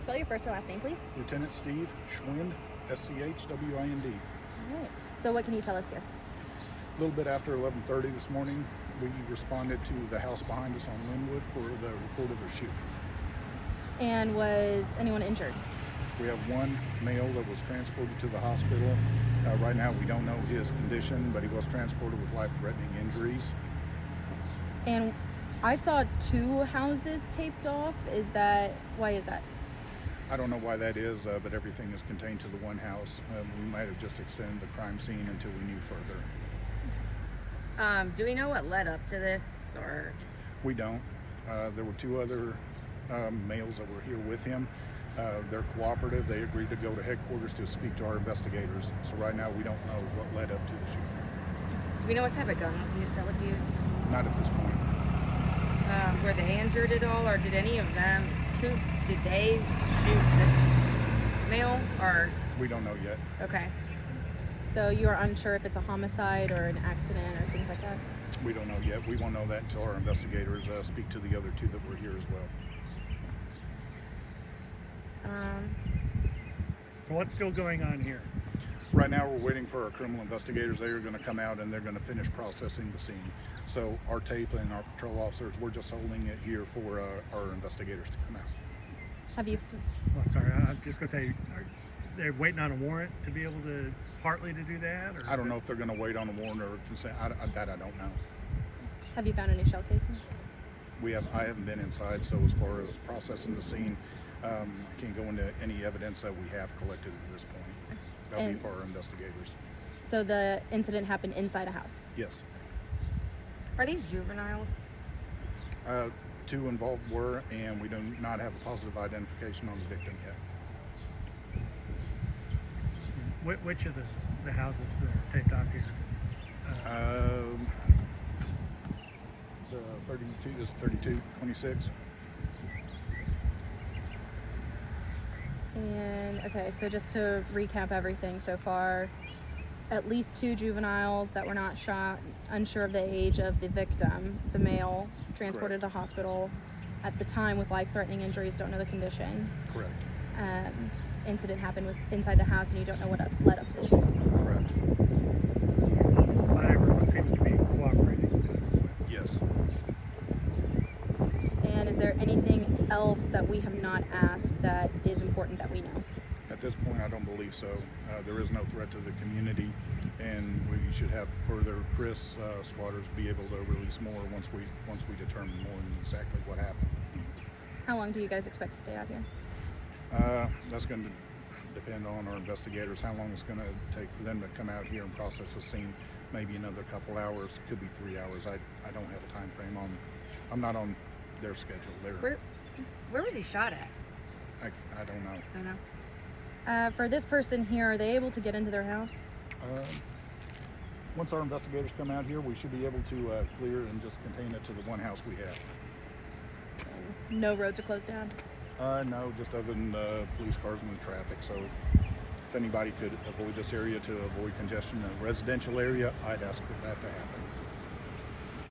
spell your first and last name, please? Lieutenant Steve Schwind, S-C-H-W-I-N-D. All right. So what can you tell us here? A little bit after 11:30 this morning, we responded to the house behind us on Linwood for the report of a shooting. And was anyone injured? We have one male that was transported to the hospital. Right now we don't know his condition, but he was transported with life-threatening injuries. And I saw 2 houses taped off. Why is that? I don't know why that is, but everything is contained to the one house. We might have just extended the crime scene until we knew further. Do we know what led up to this, or? We don't. There were 2 other males that were here with him. They're cooperative. They agreed to go to headquarters to speak to our investigators. So right now we don't know what led up to the shooting. Do we know what type of gun that was used? Not at this point. Were they injured at all, or did any of them, did they shoot this male, or? We don't know yet. Okay. So you are unsure if it's a homicide or an accident or things like that? We don't know yet. We won't know that until our investigators speak to the other 2 that were here as well. So what's still going on here? Right now we're waiting for our criminal investigators. They are going to come out and they're going to finish processing the scene. So our tape and our patrol officers, we're just holding it here for our investigators to come out. Have you? Well, sorry, I was just going to say, are they waiting on a warrant to be able to, partly to do that? Or I don't know if they're going to wait on a warrant or consent. That I don't know. Have you found any shell casings? I haven't been inside, so as far as processing the scene, I can't go into any evidence that we have collected at this point. That'll be for our investigators. So the incident happened inside a house? Yes. Are these juveniles? 2 involved were, and we do not have a positive identification on the victim yet. Which of the houses that are taped off here? The 32 is 32, 26. And okay, so just to recap everything so far, at least 2 juveniles that were not shot, unsure of the age of the victim. It's a male, transported to hospital at the time with life-threatening injuries, don't know the condition. Correct. Incident happened inside the house and you don't know what led up to the shooting. Correct. But everyone seems to be cooperating at this point. Yes. And is there anything else that we have not asked that is important that we know? At this point, I don't believe so. There is no threat to the community, and we should have further Chris Swatters be able to release more once we determine more on exactly what happened. How long do you guys expect to stay out here? That's going to depend on our investigators, how long it's going to take for them to come out here and process the scene. Maybe another couple hours, could be 3 hours. I don't have a time frame on. I'm not on their schedule. Where was he shot at? I don't know. I don't know. For this person here, are they able to get into their house? Once our investigators come out here, we should be able to clear and just contain it to the one house we have. And no roads are closed down? No, just other than the police cars and the traffic. So if anybody could avoid this area to avoid congestion in a residential area, I'd ask for that to happen.